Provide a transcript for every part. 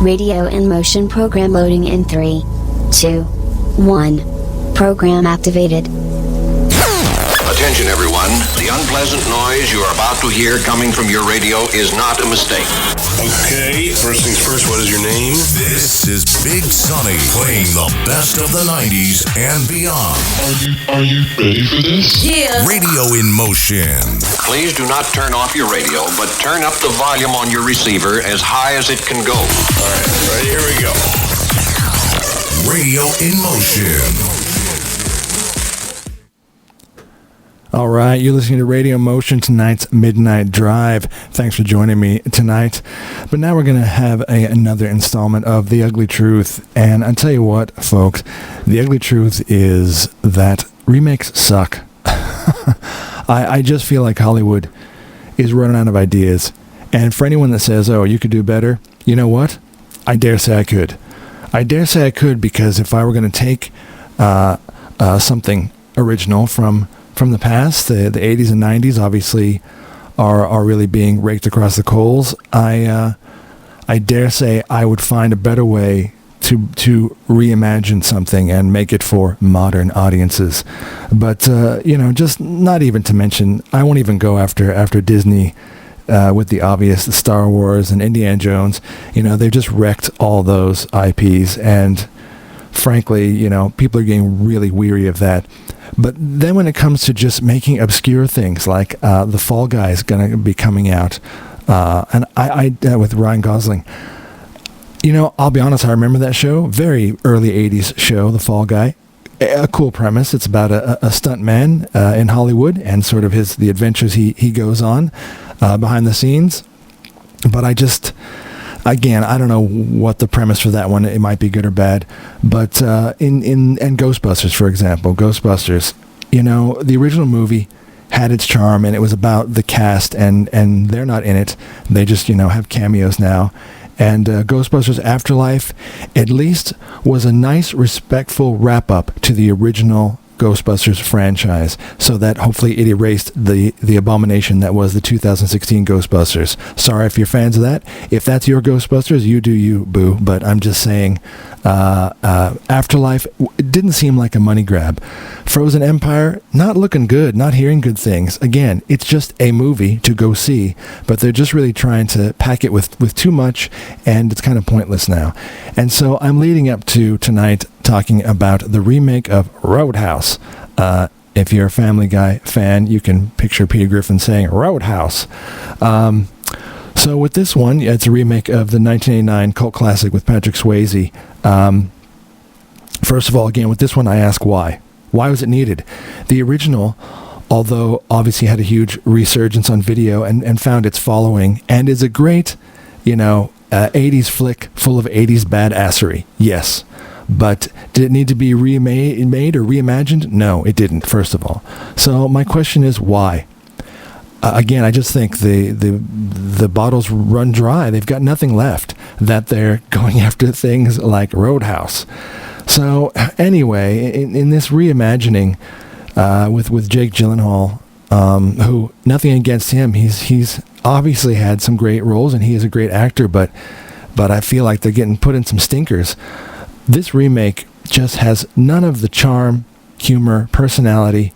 Radio in motion program loading in 3, 2, 1. Program activated. Attention everyone, the unpleasant noise you are about to hear coming from your radio is not a mistake. Okay, first things first, what is your name? This is Big Sonny playing the best of the 90s and beyond. Are you ready for this? Yeah. Radio in motion. Please do not turn off your radio, but turn up the volume on your receiver as high as it can go. All right, here we go. Radio in motion. All right, you're listening to Radio Motion, tonight's Midnight Drive. Thanks for joining me tonight. But now we're going to have another installment of The Ugly Truth. And I'll tell you what, folks, the ugly truth is that remakes suck. I just feel like Hollywood is running out of ideas. And for anyone that says, oh, you could do better, you know what? I dare say I could. I dare say I could, because if I were going to take something original from the past, the 80s and 90s obviously are really being raked across the coals. I dare say I would find a better way to reimagine something and make it for modern audiences. But just not even to mention, I won't even go after Disney with the obvious Star Wars and Indiana Jones. They've just wrecked all those IPs, and frankly, people are getting really weary of that. But then when it comes to just making obscure things like The Fall Guy is going to be coming out, and I with Ryan Gosling, I'll be honest, I remember that show, very early 80s show, The Fall Guy. A cool premise. It's about a stunt man in Hollywood and sort of the adventures he goes on behind the scenes. But again, I don't know what the premise for that one, it might be good or bad, but in Ghostbusters, for example, Ghostbusters, the original movie had its charm, and it was about the cast, and they're not in it. They just, have cameos now. And Ghostbusters Afterlife, at least, was a nice, respectful wrap-up to the original Ghostbusters franchise, so that hopefully it erased the abomination that was the 2016 Ghostbusters. Sorry if you're fans of that. If that's your Ghostbusters, you do you, boo. But I'm just saying, Afterlife, it didn't seem like a money grab. Frozen Empire, not looking good, not hearing good things. Again, it's just a movie to go see, but they're just really trying to pack it with too much, and it's kind of pointless now. And so I'm leading up to tonight talking about the remake of Roadhouse. If you're a Family Guy fan, you can picture Peter Griffin saying Roadhouse. So with this one, it's a remake of the 1989 cult classic with Patrick Swayze. First of all, again, with this one, I ask why. Why was it needed? The original, although obviously had a huge resurgence on video and found its following, and is a great, 80s flick full of 80s badassery. Yes. But did it need to be remade or reimagined? No, it didn't, first of all. So my question is, why? Again, I just think the bottles run dry. They've got nothing left, that they're going after things like Roadhouse. So anyway, in this reimagining with Jake Gyllenhaal, who, nothing against him, he's obviously had some great roles and he is a great actor, but I feel like they're getting put in some stinkers. This remake just has none of the charm, humor, personality,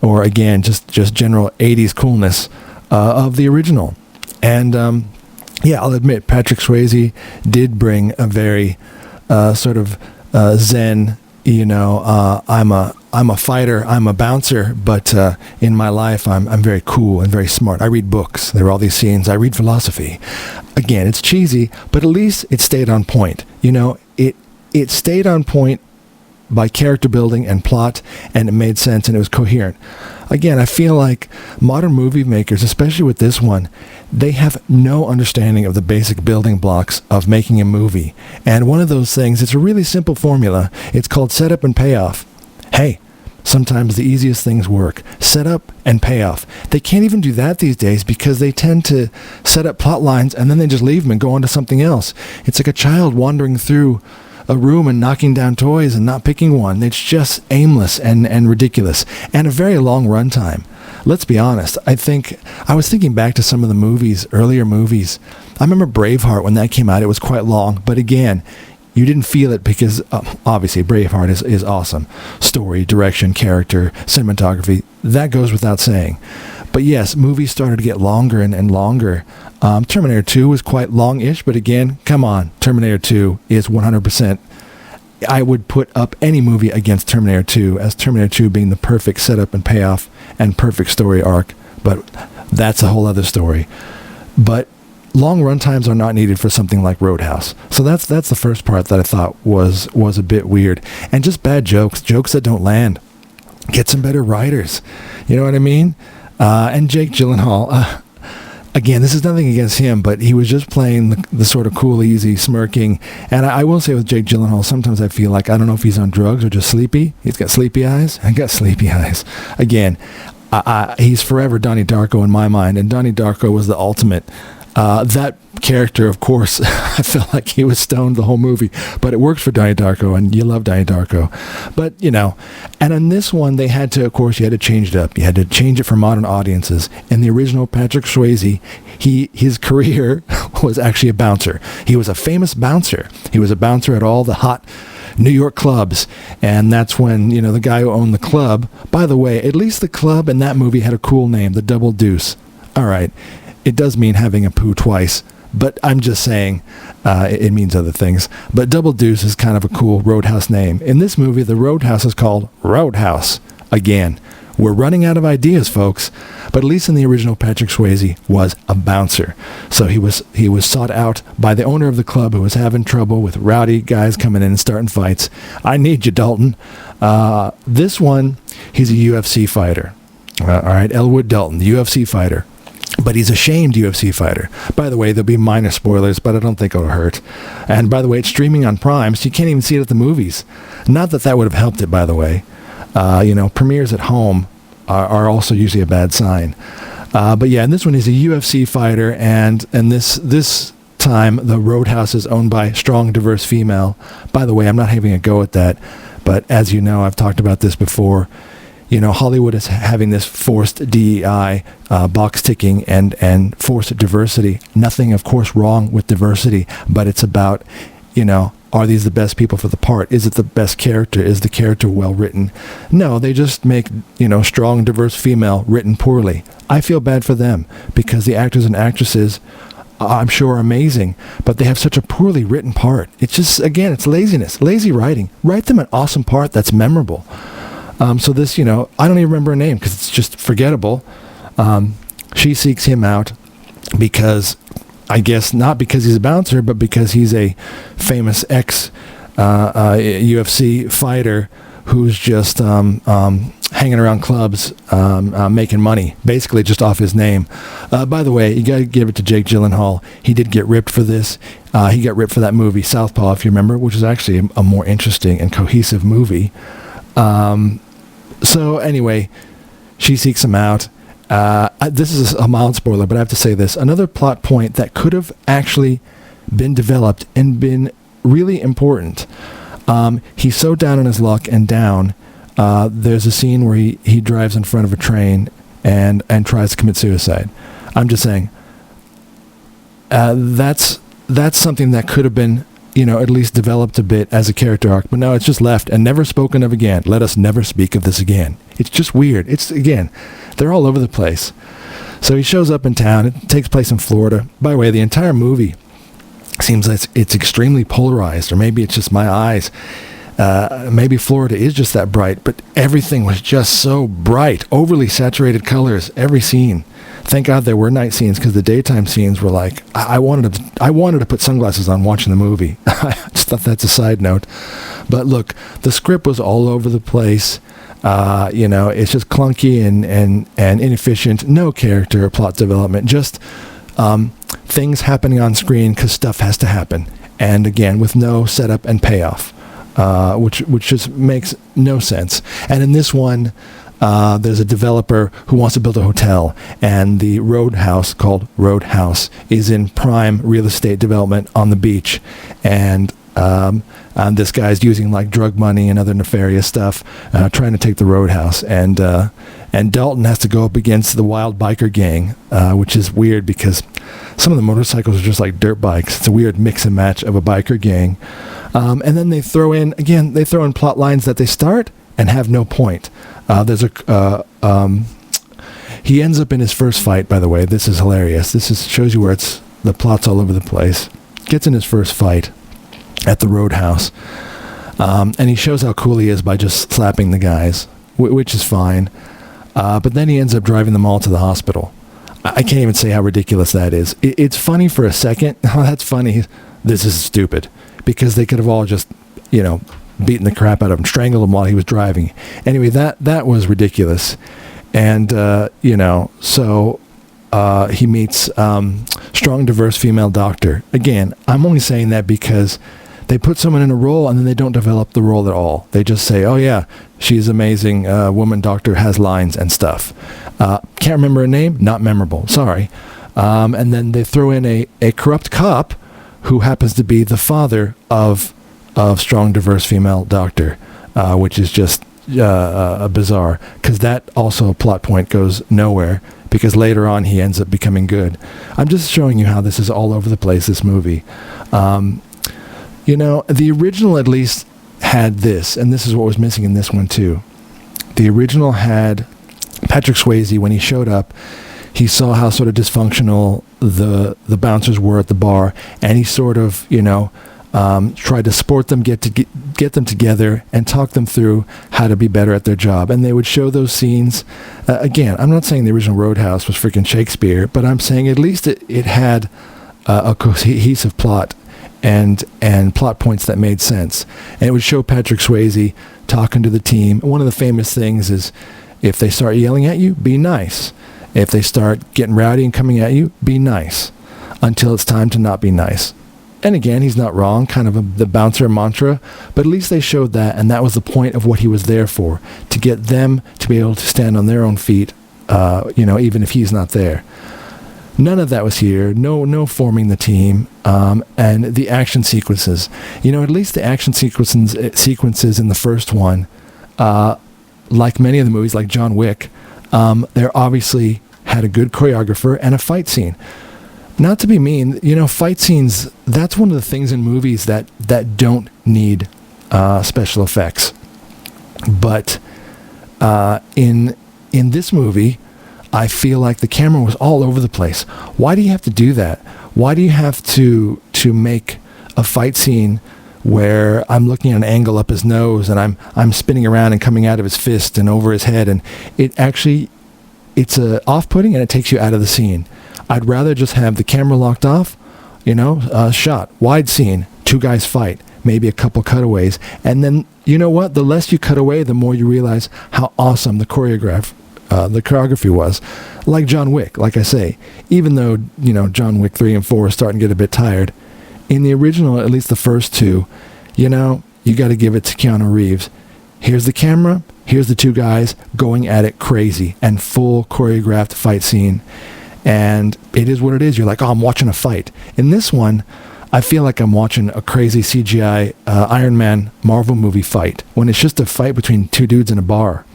or again, just general 80s coolness of the original. And I'll admit, Patrick Swayze did bring a very sort of zen, I'm a fighter, I'm a bouncer, but in my life I'm very cool and very smart. I read books. There are all these scenes. I read philosophy. Again, it's cheesy, but at least it stayed on point. It stayed on point by character building and plot, and it made sense, and it was coherent. Again, I feel like modern movie makers, especially with this one, they have no understanding of the basic building blocks of making a movie. And one of those things, it's a really simple formula. It's called setup and payoff. Hey, sometimes the easiest things work. Set up and payoff. They can't even do that these days because they tend to set up plot lines and then they just leave them and go on to something else. It's like a child wandering through a room and knocking down toys and not picking one. It's just aimless and ridiculous, and a very long runtime. Let's be honest. I was thinking back to some of the movies, earlier movies. I remember Braveheart when that came out. It was quite long, but again, you didn't feel it because obviously Braveheart is awesome. Story, direction, character, cinematography, that goes without saying. But yes, movies started to get longer and longer. Terminator 2 was quite long-ish, but again, come on, Terminator 2 is 100%. I would put up any movie against Terminator 2 as Terminator 2 being the perfect setup and payoff and perfect story arc, but that's a whole other story. But long run times are not needed for something like Roadhouse. So that's the first part that I thought was a bit weird. And just bad jokes that don't land. Get some better writers. You know what I mean? And Jake Gyllenhaal, again, this is nothing against him, but he was just playing the sort of cool, easy, smirking. And I will say with Jake Gyllenhaal, sometimes I feel like, I don't know if he's on drugs or just sleepy. He's got sleepy eyes. I got sleepy eyes. Again, he's forever Donnie Darko in my mind, and Donnie Darko was the ultimate. That character, of course, I felt like he was stoned the whole movie, but it works for Donnie Darko, and you love Donnie Darko. But, and on this one, you had to change it up. You had to change it for modern audiences. In the original Patrick Swayze, his career was actually a bouncer. He was a famous bouncer. He was a bouncer at all the hot New York clubs, and that's when, the guy who owned the club, by the way, at least the club in that movie had a cool name, the Double Deuce. All right. It does mean having a poo twice, but I'm just saying it means other things. But Double Deuce is kind of a cool Roadhouse name. In this movie, the Roadhouse is called Roadhouse. Again, we're running out of ideas, folks. But at least in the original, Patrick Swayze was a bouncer. So he was sought out by the owner of the club who was having trouble with rowdy guys coming in and starting fights. I need you, Dalton. This one, he's a UFC fighter. All right, Elwood Dalton, the UFC fighter. But he's a shamed UFC fighter. By the way, there'll be minor spoilers, but I don't think it'll hurt. And by the way, it's streaming on Prime, so you can't even see it at the movies. Not that would have helped it, by the way. Premieres at home are also usually a bad sign. But yeah, and this one is a UFC fighter, and this time the Roadhouse is owned by a strong, diverse female. By the way, I'm not having a go at that, but as you know, I've talked about this before. Hollywood is having this forced DEI, box ticking, and forced diversity. Nothing, of course, wrong with diversity, but it's about, are these the best people for the part? Is it the best character? Is the character well written? No, they just make, strong, diverse female written poorly. I feel bad for them because the actors and actresses, I'm sure, are amazing, but they have such a poorly written part. It's just, again, it's laziness, lazy writing. Write them an awesome part that's memorable. So this, I don't even remember her name because it's just forgettable. She seeks him out because, I guess, not because he's a bouncer, but because he's a famous UFC fighter who's just hanging around clubs, making money, basically just off his name. By the way, you got to give it to Jake Gyllenhaal. He did get ripped for this. He got ripped for that movie, Southpaw, if you remember, which is actually a more interesting and cohesive movie. So anyway, she seeks him out. This is a mild spoiler, but I have to say this. Another plot point that could have actually been developed and been really important. He's so down on his luck and down. There's a scene where he drives in front of a train and tries to commit suicide. I'm just saying, that's something that could have been, at least developed a bit as a character arc, but no, it's just left and never spoken of again. Let us never speak of this again. It's just weird. It's, again, they're all over the place. So he shows up in town. It takes place in Florida. By the way, the entire movie seems like it's extremely polarized, or maybe it's just my eyes. Maybe Florida is just that bright, but everything was just so bright, overly saturated colors, every scene. Thank God there were night scenes, because the daytime scenes were like, I wanted to put sunglasses on watching the movie. I just thought that's a side note. But look, the script was all over the place. It's just clunky and inefficient. No character or plot development. Just things happening on screen because stuff has to happen. And again, with no setup and payoff, which just makes no sense. And in this one, there's a developer who wants to build a hotel, and the Roadhouse, called Roadhouse, is in prime real estate development on the beach. And And this guy's using like drug money and other nefarious stuff, trying to take the roadhouse. And Dalton has to go up against the wild biker gang, which is weird because some of the motorcycles are just like dirt bikes. It's a weird mix and match of a biker gang. And then they throw in plot lines that they start and have no point. He ends up in his first fight, by the way. This is hilarious. Shows you where the plot's all over the place. Gets in his first fight at the roadhouse. And he shows how cool he is by just slapping the guys, which is fine. But then he ends up driving them all to the hospital. I can't even say how ridiculous that is. It's funny for a second. Oh, that's funny. This is stupid. Because they could have all just, beaten the crap out of him, strangled him while he was driving. Anyway, that was ridiculous. And, so he meets strong, diverse female doctor. Again, I'm only saying that because they put someone in a role and then they don't develop the role at all. They just say, oh, yeah, she's amazing. Woman doctor, has lines and stuff. Can't remember her name. Not memorable. Sorry. And then they throw in a corrupt cop who happens to be the father of strong, diverse female doctor, which is just bizarre, because that also plot point goes nowhere, because later on he ends up becoming good. I'm just showing you how this is all over the place, this movie. The original at least had this, and this is what was missing in this one too. The original had Patrick Swayze. When he showed up, he saw how sort of dysfunctional the bouncers were at the bar, and he sort of, tried to support them, get them together, and talk them through how to be better at their job. And they would show those scenes. Again, I'm not saying the original Roadhouse was freaking Shakespeare, but I'm saying at least it had a cohesive plot and plot points that made sense. And it would show Patrick Swayze talking to the team. One of the famous things is, if they start yelling at you, be nice. If they start getting rowdy and coming at you, be nice until it's time to not be nice. And again, he's not wrong, kind of the bouncer mantra, but at least they showed that, and that was the point of what he was there for, to get them to be able to stand on their own feet, even if he's not there. None of that was here. No forming the team, and the action sequences. At least the action sequences in the first one, like many of the movies, like John Wick, they're obviously had a good choreographer and a fight scene. Not to be mean, fight scenes, that's one of the things in movies that don't need special effects. But in this movie, I feel like the camera was all over the place. Why do you have to do that? Why do you have to make a fight scene where I'm looking at an angle up his nose and I'm spinning around and coming out of his fist and over his head, and it's off-putting, and it takes you out of the scene. I'd rather just have the camera locked off, shot, wide scene, two guys fight, maybe a couple cutaways, and then, you know what? The less you cut away, the more you realize how awesome the choreography was. Like John Wick, like I say, even though, John Wick 3 and 4 are starting to get a bit tired, in the original, at least the first two, you got to give it to Keanu Reeves. Here's the camera, here's the two guys going at it crazy, and full choreographed fight scene. And it is what it is. You're like, oh, I'm watching a fight. In this one, I feel like I'm watching a crazy CGI Iron Man Marvel movie fight, when it's just a fight between two dudes in a bar.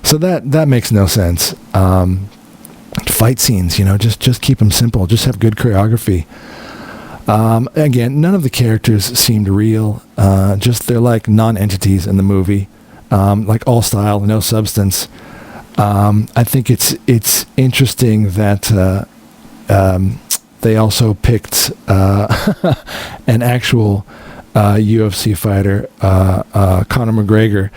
So that makes no sense. Fight scenes, just keep them simple. Just have good choreography. Again, none of the characters seemed real. They're like non-entities in the movie. Like all style, no substance. I think it's interesting that they also picked an actual UFC fighter, Conor McGregor.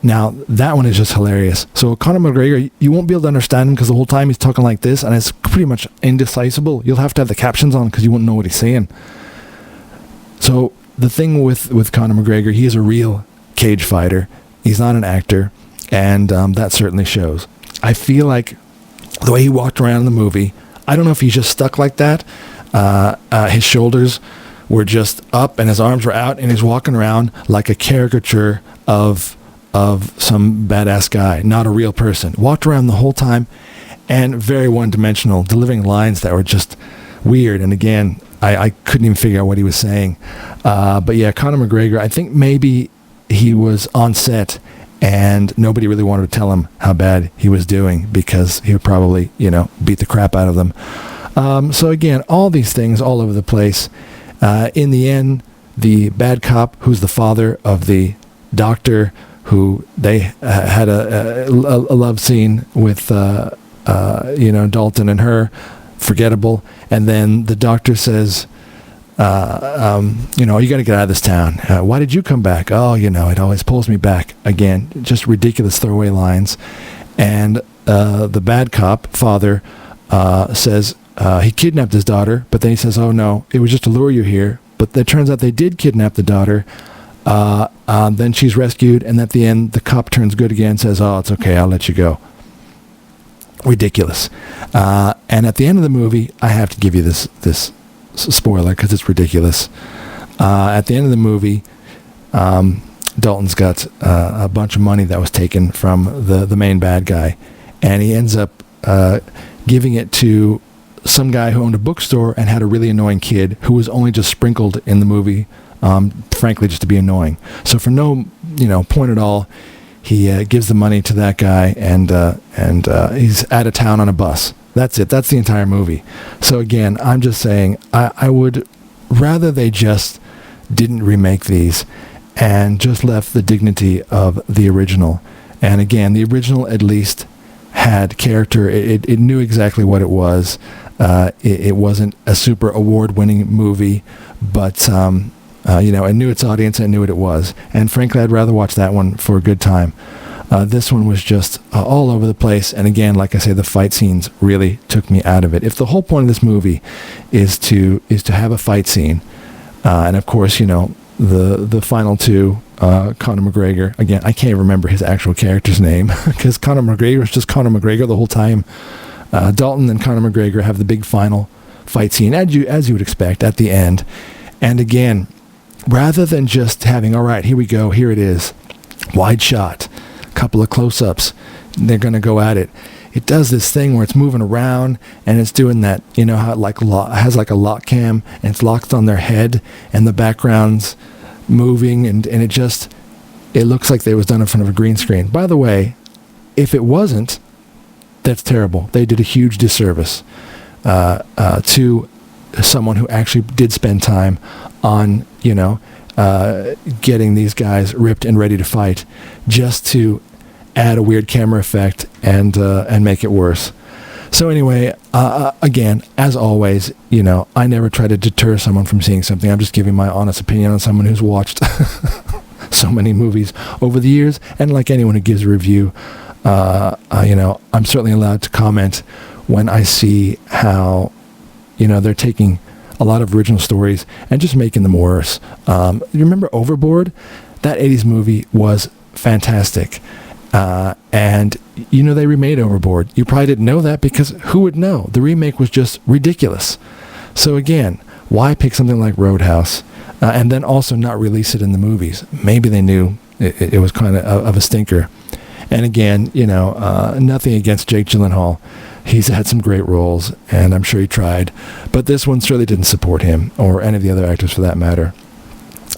Now, that one is just hilarious. So Conor McGregor, you won't be able to understand him because the whole time he's talking like this, and it's pretty much indecipherable. You'll have to have the captions on because you won't know what he's saying. So the thing with Conor McGregor, he is a real cage fighter. He's not an actor, and that certainly shows. I feel like the way he walked around in the movie, I don't know if he's just stuck like that. His shoulders were just up and his arms were out, and he's walking around like a caricature of some badass guy, not a real person. Walked around the whole time, and very one-dimensional, delivering lines that were just weird. And again, I couldn't even figure out what he was saying. But yeah, Conor McGregor, I think maybe he was on set and nobody really wanted to tell him how bad he was doing because he would probably, beat the crap out of them. So again, all these things all over the place. In the end, the bad cop, who's the father of the doctor, who they had a love scene with, Dalton and her, forgettable. And then the doctor says, you got to get out of this town. Why did you come back? Oh, it always pulls me back. Again, just ridiculous throwaway lines. And the bad cop, father, says he kidnapped his daughter, but then he says, oh, no, it was just to lure you here. But it turns out they did kidnap the daughter. Then she's rescued, and at the end, the cop turns good again and says, oh, it's okay, I'll let you go. Ridiculous. And at the end of the movie, I have to give you this spoiler because it's ridiculous. At the end of the movie, Dalton's got a bunch of money that was taken from the main bad guy, and he ends up giving it to some guy who owned a bookstore and had a really annoying kid who was only just sprinkled in the movie, frankly, just to be annoying. So for no point at all, he gives the money to that guy, and he's out of town on a bus. That's it. That's the entire movie. So again, I'm just saying, I would rather they just didn't remake these and just left the dignity of the original. And again, the original at least had character. It knew exactly what it was. It wasn't a super award-winning movie, but it knew its audience and it knew what it was. And frankly, I'd rather watch that one for a good time. This one was just all over the place. And again, like I say, the fight scenes really took me out of it. If the whole point of this movie is to have a fight scene, and of course, the final two, Conor McGregor, again, I can't remember his actual character's name because Conor McGregor is just Conor McGregor the whole time. Dalton and Conor McGregor have the big final fight scene, as you would expect, at the end. And again, rather than just having, all right, here we go, here it is, wide shot, couple of close-ups, they're going to go at it. It does this thing where it's moving around and it's doing that, how it has like a lock cam and it's locked on their head and the background's moving and it looks like they was done in front of a green screen. By the way, if it wasn't, that's terrible. They did a huge disservice to someone who actually did spend time on, getting these guys ripped and ready to fight, just to add a weird camera effect and make it worse. So anyway, again, as always, I never try to deter someone from seeing something. I'm just giving my honest opinion on someone who's watched so many movies over the years. And like anyone who gives a review, I'm certainly allowed to comment when I see how, they're taking a lot of original stories and just making them worse. You remember Overboard? That 80s movie was fantastic. And they remade Overboard. You probably didn't know that because who would know? The remake was just ridiculous. So again, why pick something like Roadhouse and then also not release it in the movies? Maybe they knew it was kind of a stinker. And again, nothing against Jake Gyllenhaal. He's had some great roles, and I'm sure he tried. But this one certainly didn't support him, or any of the other actors for that matter.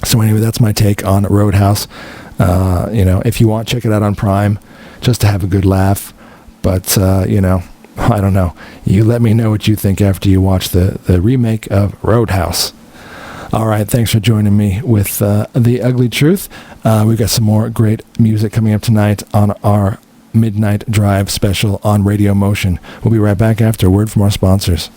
So anyway, that's my take on Roadhouse. If you want, check it out on Prime, just to have a good laugh. But, I don't know. You let me know what you think after you watch the remake of Roadhouse. All right, thanks for joining me with The Ugly Truth. We've got some more great music coming up tonight on our Midnight Drive special on Radio Motion. We'll be right back after a word from our sponsors.